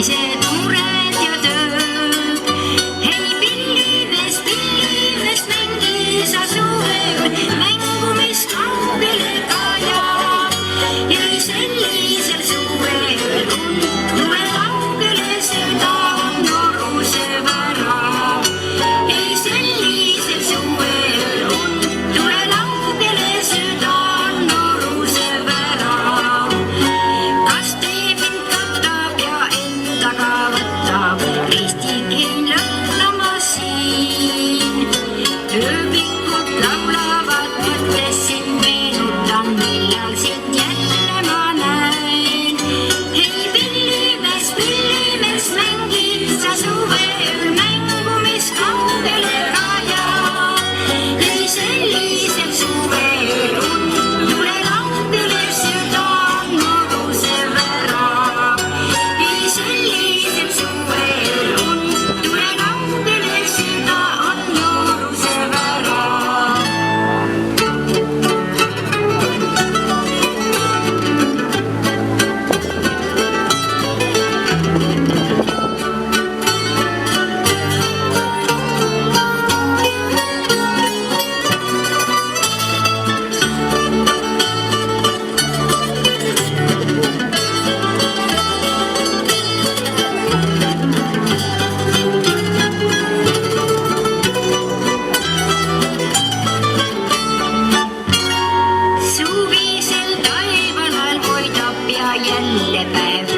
ühised mured ja tööd. Hei pillimees, mängi sa suvel mängu, mis kaugele kajab. Ei sellisel suvel tule kaugele, seda on noruse värav. Ei sellisel suvel tule kaugele, seda on noruse värav. Kas teeb mind katab ja endaga võtab, ristikin lõhnama siin. Ööbikud laulavad, mõtlesin, meenutan, millal sind jälle ma näin. Hei pillimees, mängi sa suvel mängu, mis kaugele kajab. Ei sellisel suvel tule kaugele, seda on noruse värav. Ei sellisel suvel tule kaugele, seda on noruse värav. Suvisel taival hoidab ja jälle päev